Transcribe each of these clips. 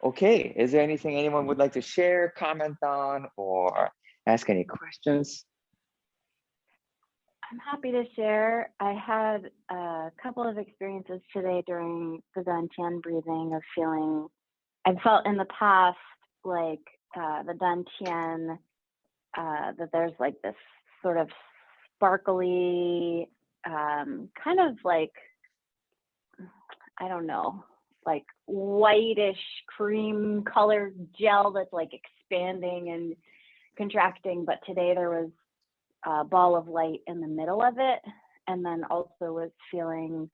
Okay, is there anything anyone would like to share, comment on, or ask any questions? I'm happy to share. I had a couple of experiences today during the dantian breathing of feeling, I've felt in the past like the dantian, that there's like this sort of sparkly, kind of like, I don't know, like whitish cream colored gel that's like expanding and contracting. But today there was a ball of light in the middle of it. And then also was feeling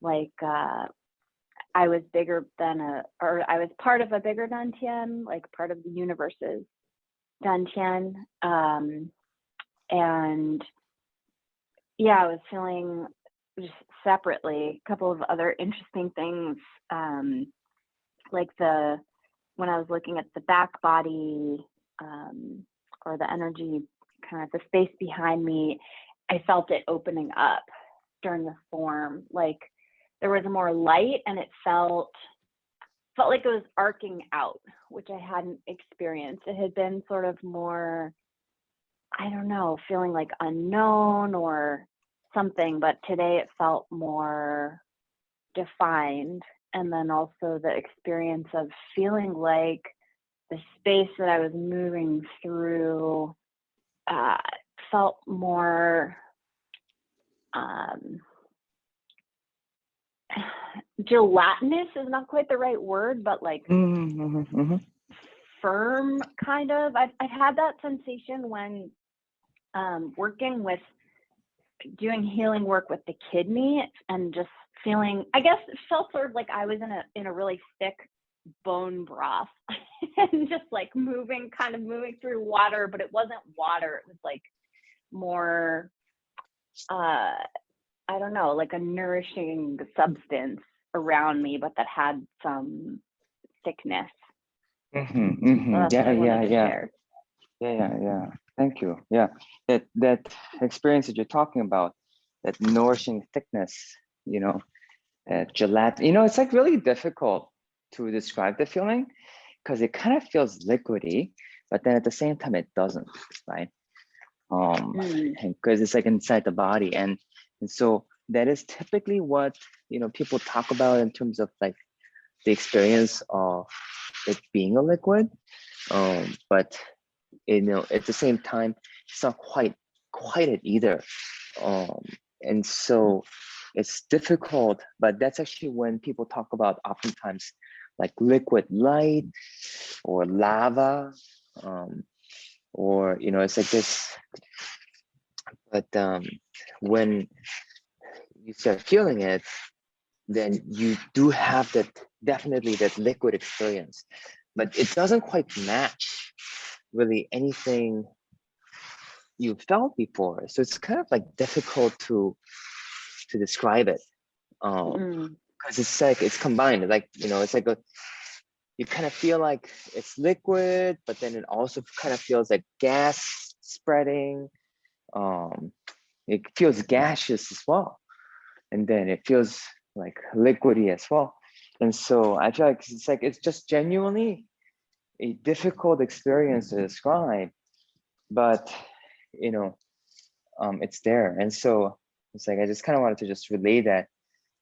like I was bigger than or I was part of a bigger dantian, like part of the universe's dantian. And yeah, I was feeling just separately a couple of other interesting things, like when I was looking at the back body, or the energy, kind of the space behind me, I felt it opening up during the form. Like there was more light, and it felt like it was arcing out, which I hadn't experienced. It had been sort of more, I don't know, feeling like unknown or something, but today it felt more defined. And then also the experience of feeling like the space that I was moving through felt more gelatinous is not quite the right word, but like firm, kind of. I've had that sensation when working with doing healing work with the kidney, and just feeling, I guess it felt sort of like I was in a really thick bone broth and just like kind of moving through water, but it wasn't water. It was like more, I don't know, like a nourishing substance around me, but that had some thickness. So that's what I wanted to share. Yeah. Thank you. Yeah, that experience that you're talking about, that nourishing thickness, gelatin. It's like really difficult to describe the feeling because it kind of feels liquidy, but then at the same time it doesn't, right? Because it's like inside the body, and so that is typically what people talk about in terms of like the experience of it being a liquid, but at the same time it's not quite it either, and so it's difficult. But that's actually when people talk about oftentimes like liquid light or lava, or it's like this. But when you start feeling it, then you do have definitely that liquid experience, but it doesn't quite match really anything you felt before. So it's kind of like difficult to describe it, because it's like it's combined. Like it's like you kind of feel like it's liquid, but then it also kind of feels like gas spreading. It feels gaseous as well, and then it feels like liquidy as well. And so I feel like it's just genuinely a difficult experience to describe, but it's there. And so it's like I just kind of wanted to just relay that,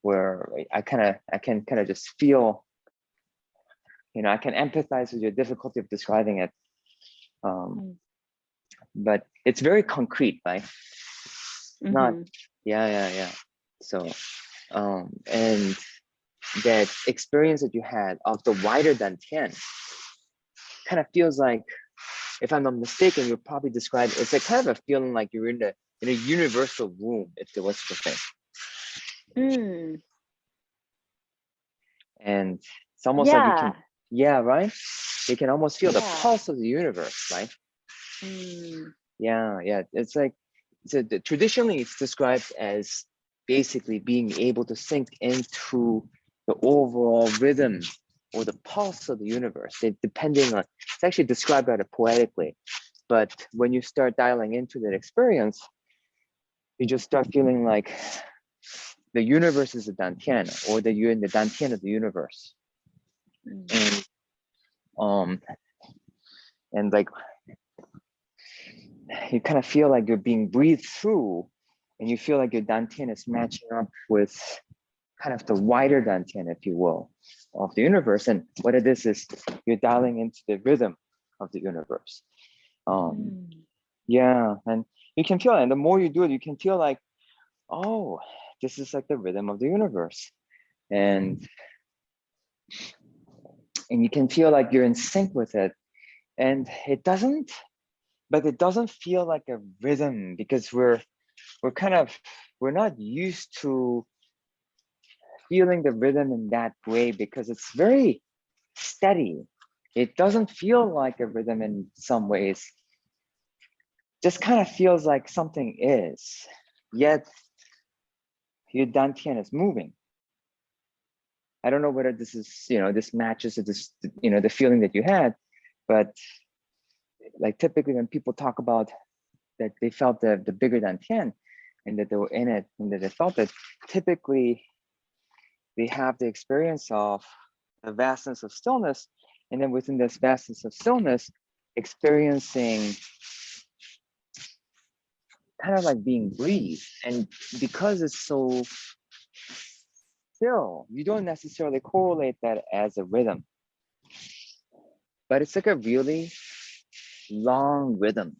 where I can kind of just feel, I can empathize with your difficulty of describing it, but it's very concrete, right? Not yeah. So and that experience that you had of the wider dantian kind of feels like, if I'm not mistaken, you'll probably describe it's like kind of a feeling like you're in a universal womb, if there was such a thing. And it's almost like you can, right? You can almost feel the pulse of the universe, right? Yeah. It's like, traditionally it's described as basically being able to sink into the overall rhythm or the pulse of the universe. Depending on, it's actually described rather poetically, but when you start dialing into that experience, you just start feeling like the universe is a dantian, or that you're in the dantian of the universe. And um and like you kind of feel like you're being breathed through, and you feel like your dantian is matching up with kind of the wider dantian, if you will, of the universe. And what it is you're dialing into the rhythm of the universe. um yeah, and you can feel it, and the more you do it, you can feel like, oh, this is like the rhythm of the universe. And you can feel like you're in sync with it. And it doesn't feel like a rhythm, because we're not used to feeling the rhythm in that way, because it's very steady. It doesn't feel like a rhythm in some ways. Just kind of feels like something is, yet your dantian is moving. I don't know whether this is, this matches this, the feeling that you had, but like typically when people talk about that they felt the bigger dantian and that they were in it and that they felt it, typically they have the experience of the vastness of stillness, and then within this vastness of stillness, experiencing kind of like being breathed. And because it's so still, you don't necessarily correlate that as a rhythm, but it's like a really long rhythm.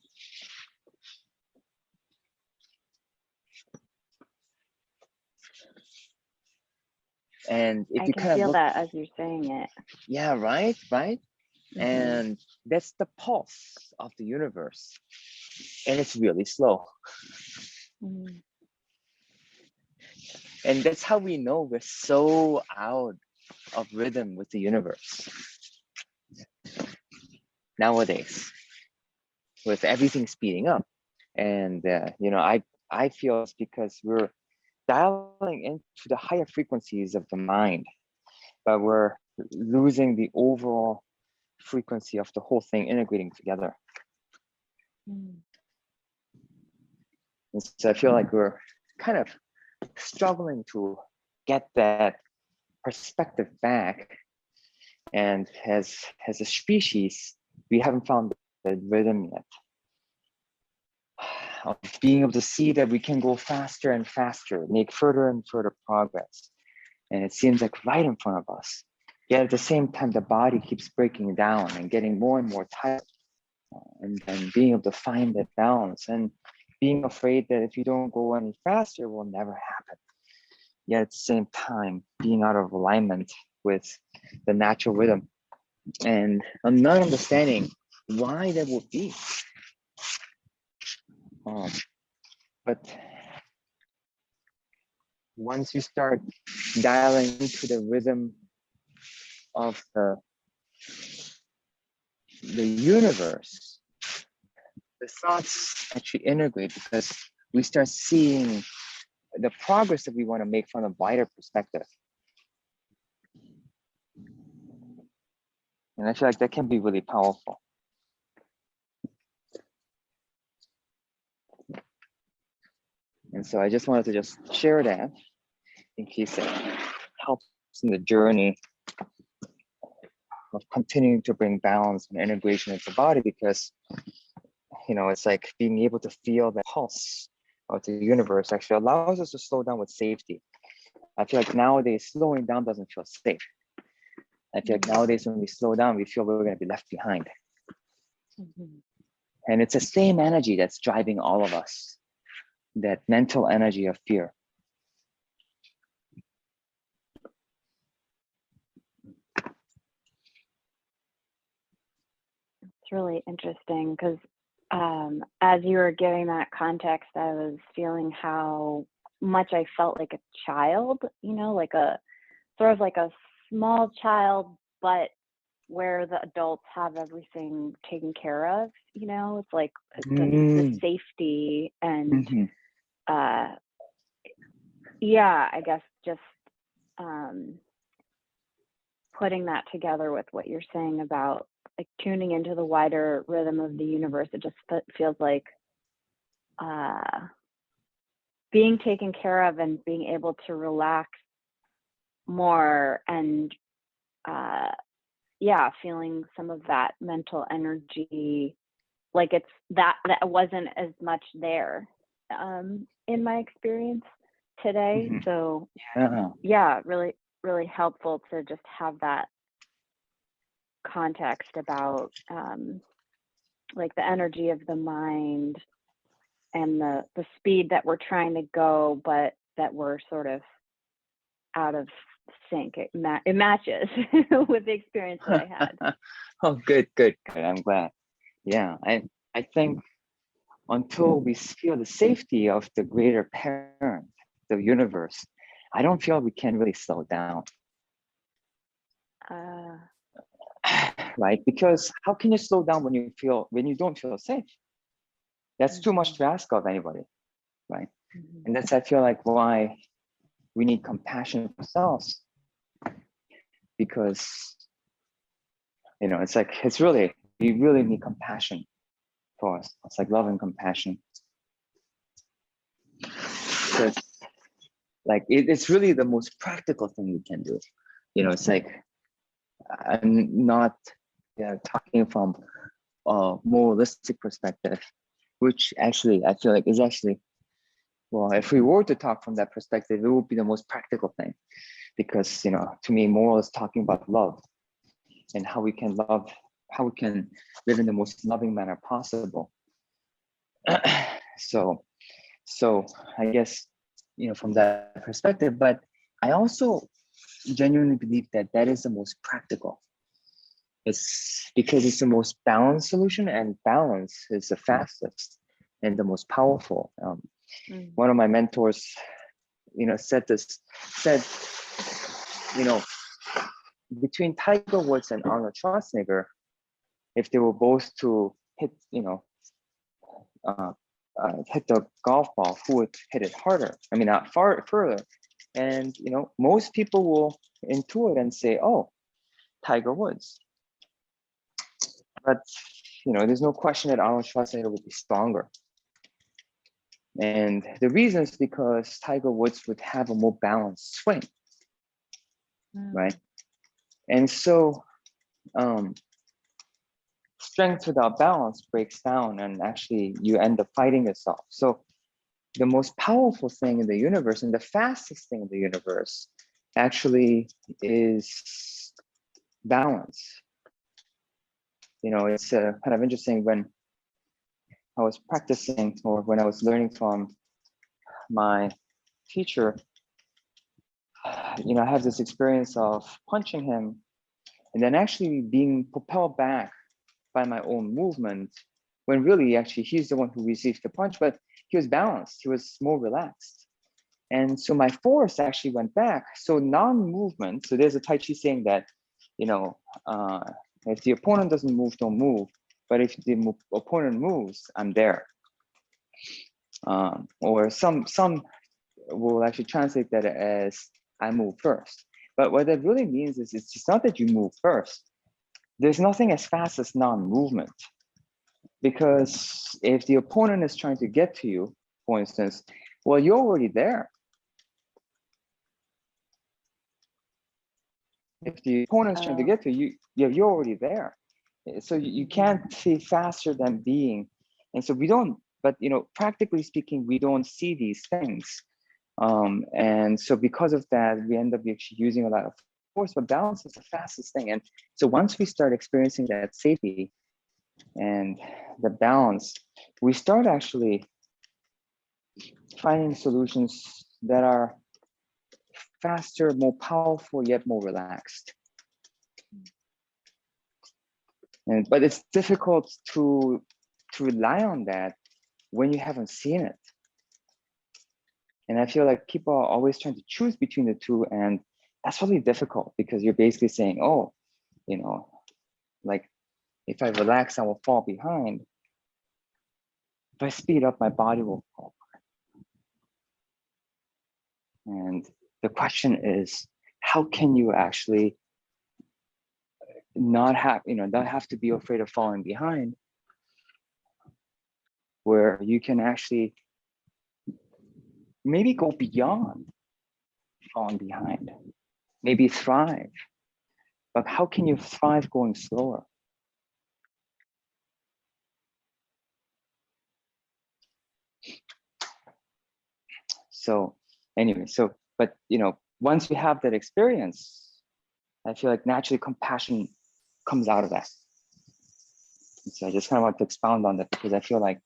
And if I you can kind of feel look, that as you're saying it. yeah, right. Mm-hmm. And that's the pulse of the universe. And it's really slow. Mm-hmm. And that's how we know we're so out of rhythm with the universe nowadays, with everything speeding up. And I feel it's because we're dialing into the higher frequencies of the mind, but we're losing the overall frequency of the whole thing integrating together. Mm-hmm. And so I feel like we're kind of struggling to get that perspective back. And as a species, we haven't found the rhythm yet of being able to see that we can go faster and faster, make further and further progress. And it seems like right in front of us. Yet at the same time, the body keeps breaking down and getting more and more tired. And then being able to find that balance, and being afraid that if you don't go any faster, it will never happen. Yet at the same time, being out of alignment with the natural rhythm. And I'm not understanding why that would be. Um, but once you start dialing into the rhythm of the universe, the thoughts actually integrate, because we start seeing the progress that we want to make from a wider perspective. And I feel like that can be really powerful. And so I just wanted to just share that in case it helps in the journey of continuing to bring balance and integration into the body, because it's like being able to feel the pulse of the universe actually allows us to slow down with safety. I feel like nowadays slowing down doesn't feel safe. I feel like nowadays when we slow down, we feel we're going to be left behind. Mm-hmm. And it's the same energy that's driving all of us, that mental energy of fear. It's really interesting because as you were giving that context, I was feeling how much I felt like a child, like a sort of like a small child, but where the adults have everything taken care of, it's like the Mm-hmm. safety and uh yeah, I guess just um putting that together with what you're saying about like tuning into the wider rhythm of the universe, it just feels like uh being taken care of and being able to relax more and uh yeah, feeling some of that mental energy, like it's that wasn't as much there in my experience today. Mhm. So Yeah. yeah, really, really helpful to just have that context about like the energy of the mind and the speed that we're trying to go, but that we're sort of out of sync. It matches with the experience that I had. Oh, good, good, good. I'm glad. Yeah, I think until we feel the safety of the greater parent, the universe, I don't feel we can really slow down, Uh, right? Because how can you slow down when you don't feel safe? That's too much mhm, to ask of anybody, right? mhm. And that's I feel like why we need compassion for ourselves, because it's like we really need compassion for us. It's like love and compassion. Because like it's really the most practical thing we can do. It's like I'm not talking from a moralistic perspective, which actually I feel like is actually, well, if we were to talk from that perspective, it would be the most practical thing, because to me, moral is talking about love and how we can live in the most loving manner possible. so so I guess from that perspective, but I also genuinely believe that that is the most practical. It's because it's the most balanced solution, and balance is the fastest and the most powerful. Mm. One of my mentors, said, you know, between Tiger Woods and Arnold Schwarzenegger, if they were both to uh, hit the golf ball, who would hit it harder? I mean, not further. And most people will intuit and say, "Oh, Tiger Woods." But there's no question that Arnold Schwarzenegger would be stronger. And the reason is because Tiger Woods would have a more balanced swing, right? Mm. And so strength without balance breaks down, and actually you end up fighting yourself. So the most powerful thing in the universe and the fastest thing in the universe actually is balance. It's kind of interesting when I was practicing, or when I was learning from my teacher, I have this experience of punching him and then actually being propelled back by my own movement, when really actually he's the one who received the punch, but he was balanced, he was more relaxed. And so my force actually went back. So non-movement, so there's a Tai Chi saying that, uh, if the opponent doesn't move, don't move. But if the opponent moves, I'm there. Or some will actually translate that as I move first. But what that really means is it's just not that you move first. There's nothing as fast as non-movement, because if the opponent is trying to get to you, for instance, well, you're already there. If the opponent is trying to Oh, get to you, you're already there. So you mhm. can't see faster than being. And so we don't, but practically speaking, we don't see these things. And so because of that, we end up actually using a lot of force, but balance is the fastest thing. And so once we start experiencing that safety and the balance, we start actually finding solutions that are faster, more powerful, yet more relaxed. But it's difficult to rely on that when you haven't seen it. And I feel like people are always trying to choose between the two, and that's really difficult, because you're basically saying, oh, like, if I relax, I will fall behind. If I speed up, my body will fall. And the question is, how can you actually not have to be afraid of falling behind, where you can actually maybe go beyond falling behind, maybe thrive, but how can you thrive going slower? So anyway, but once you have that experience, I feel like naturally compassion comes out of that. So I just kind of want to expound on that because I feel like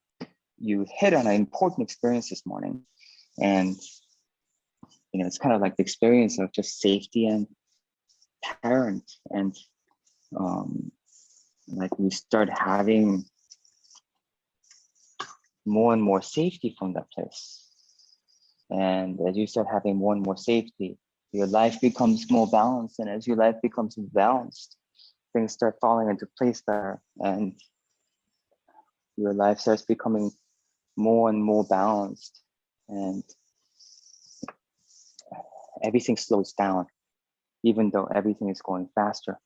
you hit on an important experience this morning. And it's kind of like the experience of just safety and parent, and like we start having more and more safety from that place. And as you start having more and more safety, your life becomes more balanced. And as your life becomes balanced, things start falling into place better. And your life starts becoming more and more balanced. And everything slows down, even though everything is going faster.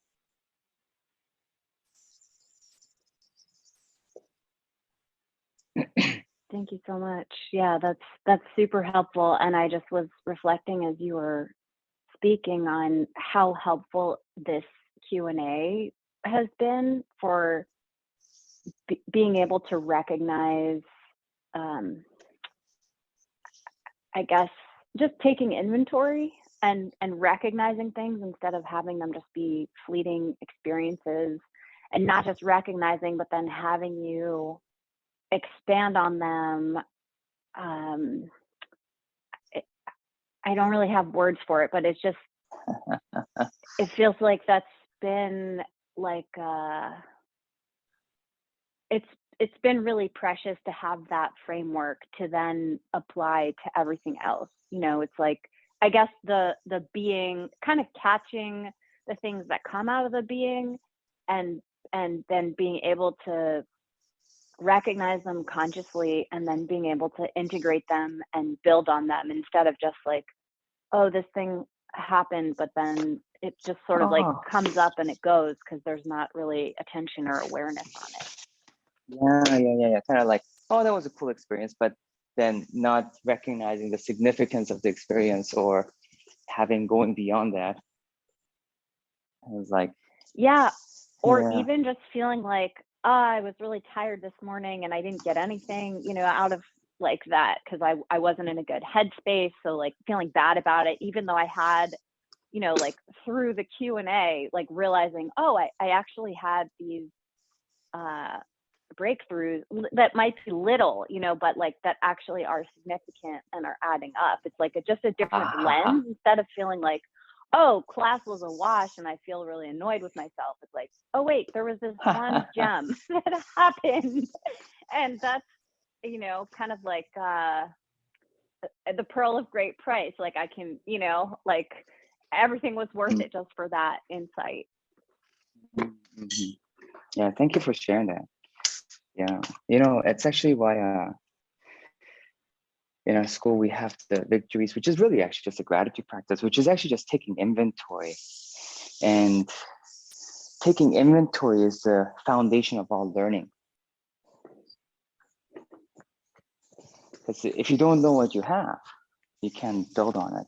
Thank you so much. Yeah, that's super helpful. And I just was reflecting as you were speaking on how helpful this Q&A has been for being able to recognize, I guess, just taking inventory and recognizing things instead of having them just be fleeting experiences, and not just recognizing, but then having you expand on them. I don't really have words for it, but it's just, it feels like that's been like, it's been really precious to have that framework to then apply to everything else. It's like, I guess the being, kind of catching the things that come out of the being, and then being able to recognize them consciously, and then being able to integrate them and build on them, instead of just like, oh, this thing happened, but then it just sort of like comes up and it goes, because there's not really attention or awareness on it. Yeah. Kind of like, oh, that was a cool experience, but then not recognizing the significance of the experience or having going beyond that. I was like, yeah, or even just feeling like, I was really tired this morning and I didn't get anything, out of like that, because I wasn't in a good headspace. So like feeling bad about it, even though I had, like through the Q&A, like realizing, oh, I actually had these breakthroughs that might be little, but like that actually are significant and are adding up. It's like just a different lens, instead of feeling like, oh, class was a wash and I feel really annoyed with myself. It's like, oh wait, there was this one gem that happened. And that's, kind of like the pearl of great price. Like I can, like everything was worth it just for that insight. Mm-hmm. Yeah, thank you for sharing that. Yeah, it's actually why in our school we have the victories, which is really actually just a gratitude practice, which is actually just taking inventory. And taking inventory is the foundation of all learning. Because if you don't know what you have, you can't build on it.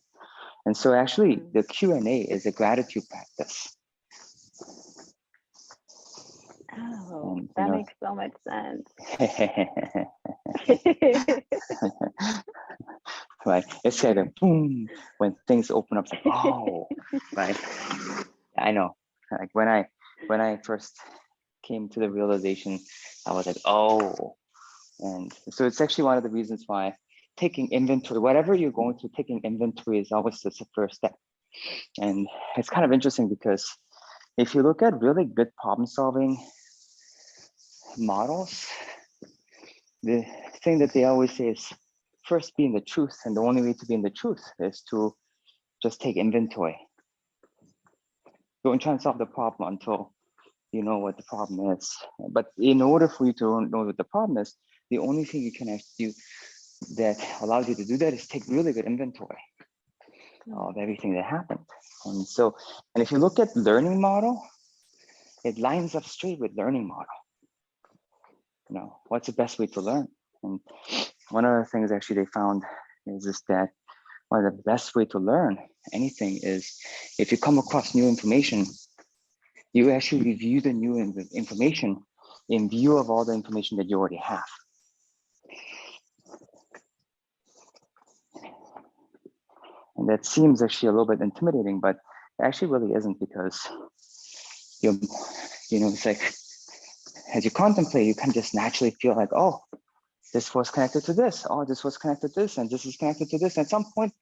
And so actually the Q&A is a gratitude practice. Oh, and, that makes so much sense. Right. It's like a boom when things open up. It's like, oh, right. I know. Like when I first came to the realization, I was like, oh. And so it's actually one of the reasons why taking inventory, whatever you're going through, taking inventory is always the first step. And it's kind of interesting because if you look at really good problem solving models, the thing that they always say is first be in the truth. And the only way to be in the truth is to just take inventory. Don't try and solve the problem until you know what the problem is. But in order for you to know what the problem is, the only thing you can actually do that allows you to do that is take really good inventory of everything that happened. And so, and if you look at learning model, it lines up straight with learning model. What's the best way to learn? And one of the things actually they found is just that one of the best way to learn anything is if you come across new information, you actually review the new information in view of all the information that you already have. And that seems actually a little bit intimidating, but it actually really isn't, because you know, it's like, as you contemplate, you can just naturally feel like, oh, this was connected to this, oh, this was connected to this, and this is connected to this. At some point,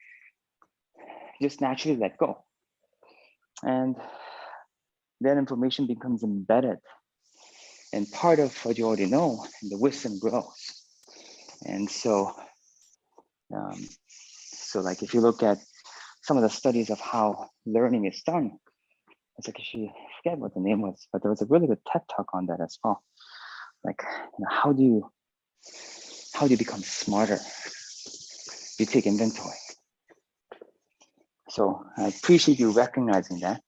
just naturally let go. And that information becomes embedded and part of what you already know, and the wisdom grows. And so, like if you look at some of the studies of how learning is done, it's like, I forget what the name was, but there was a really good TED talk on that as well. Like, you know, how do you become smarter? You take inventory. So I appreciate you recognizing that.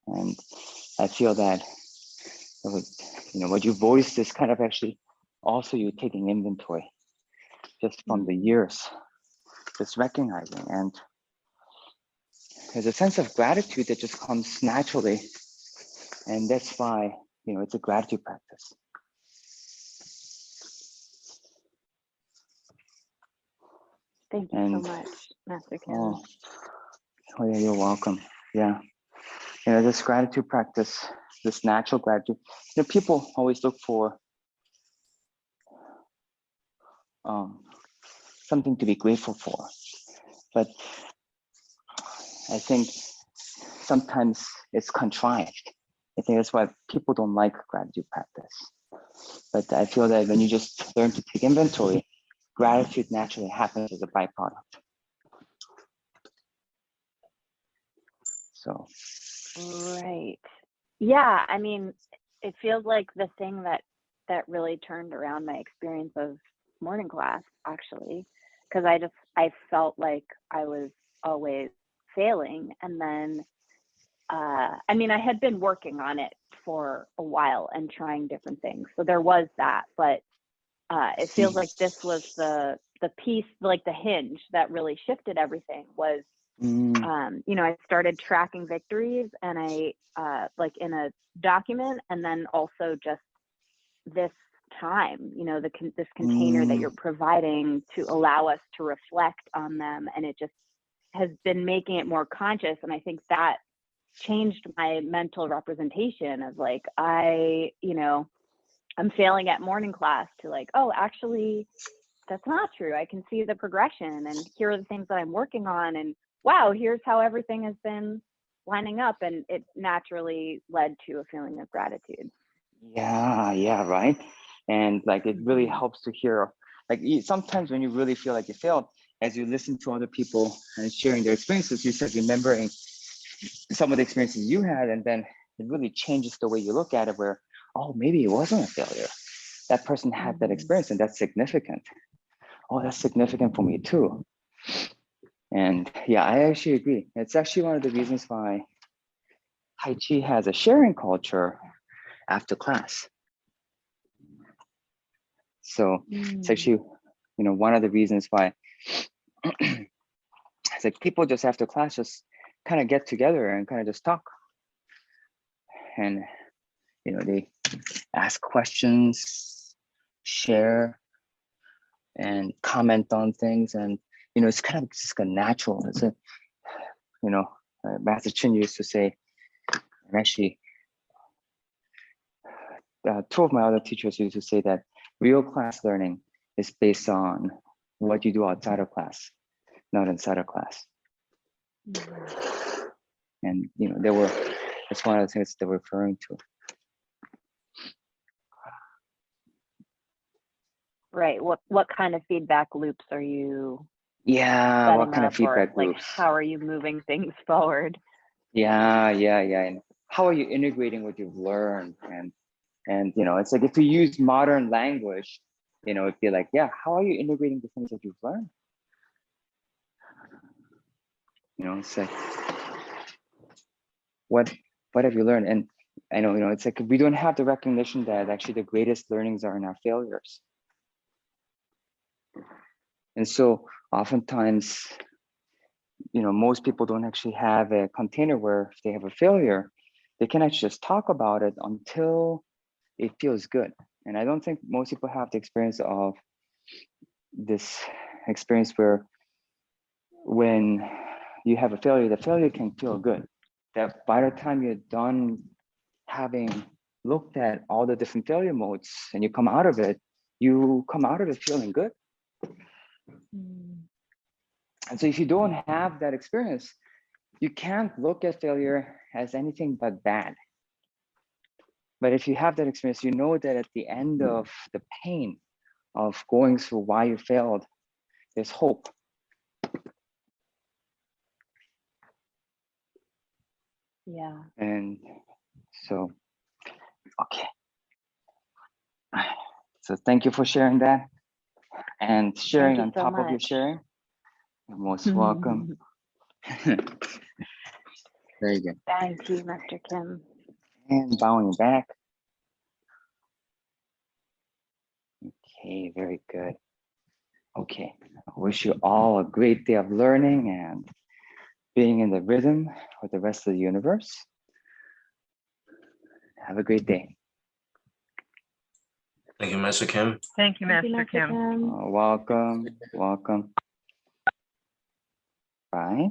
And I feel that, you know, what you voiced is kind of actually also you taking inventory just from the years, just recognizing. And there's a sense of gratitude that just comes naturally. And that's why, you know, it's a gratitude practice. Thank you so much, Master Kim. Oh yeah, you're welcome. Yeah. You know, this gratitude practice, this natural gratitude, you know, people always look for something to be grateful for. But I think sometimes it's contrived. I think that's why people don't like gratitude practice. But I feel that when you just learn to take inventory, gratitude naturally happens as a byproduct. So. Right. Yeah, I mean, it feels like the thing that really turned around my experience of morning class, actually, because I felt like I was always failing. And then I mean, I had been working on it for a while and trying different things, so there was that. But it feels like this was the piece, like the hinge that really shifted everything. Was you know, I started tracking victories, and I like in a document, and then also just this time, you know, this container that you're providing to allow us to reflect on them, and it just has been making it more conscious. And I think that changed my mental representation of like, you know, I'm failing at morning class, to like, oh, actually, that's not true. I can see the progression, and here are the things that I'm working on, and wow, here's how everything has been lining up. And it naturally led to a feeling of gratitude. Yeah, right. And like, it really helps to hear, like, sometimes when you really feel like you failed, as you listen to other people and sharing their experiences, you start remembering some of the experiences you had, and then it really changes the way you look at it, where, oh, maybe it wasn't a failure. That person had that experience, and that's significant. Oh, that's significant for me too. And yeah, I actually agree. It's actually one of the reasons why Tai Chi has a sharing culture after class. So it's actually, you know, one of the reasons why it's like people just after class just kind of get together and kind of just talk. And, you know, they ask questions, share, and comment on things. And, you know, it's kind of just a natural. It's a, you know, Master Chin used to say, and actually, two of my other teachers used to say that real class learning is based on what you do outside of class, not inside of class. And, you know, that's one of the things they're referring to. Right. What kind of feedback loops are you Yeah, what kind of feedback or, like, loops? how are you moving things forward? Yeah. And how are you integrating what you've learned? And you know, it's like, if you use modern language, you know, it'd be like, yeah, how are you integrating the things that you've learned? You know, it's like, what have you learned? And I know, you know, it's like, we don't have the recognition that actually the greatest learnings are in our failures. And so oftentimes, you know, most people don't actually have a container where if they have a failure, they can actually just talk about it until it feels good. And I don't think most people have the experience of this experience where when you have a failure, the failure can feel good. That by the time you're done having looked at all the different failure modes and you come out of it, you come out of it feeling good. And so if you don't have that experience, you can't look at failure as anything but bad. But if you have that experience, you know that at the end of the pain of going through why you failed, there's hope. Yeah. And so, okay. So thank you for sharing that and sharing you on so top of your much. sharing. You're most welcome. Very good. Thank you, Mr. Kim. And bowing back. Okay, very good. Okay, I wish you all a great day of learning and being in the rhythm with the rest of the universe. Have a great day. Thank you, Mr. Kim. Thank you, Thank you, Master Kim. Welcome, welcome. Bye.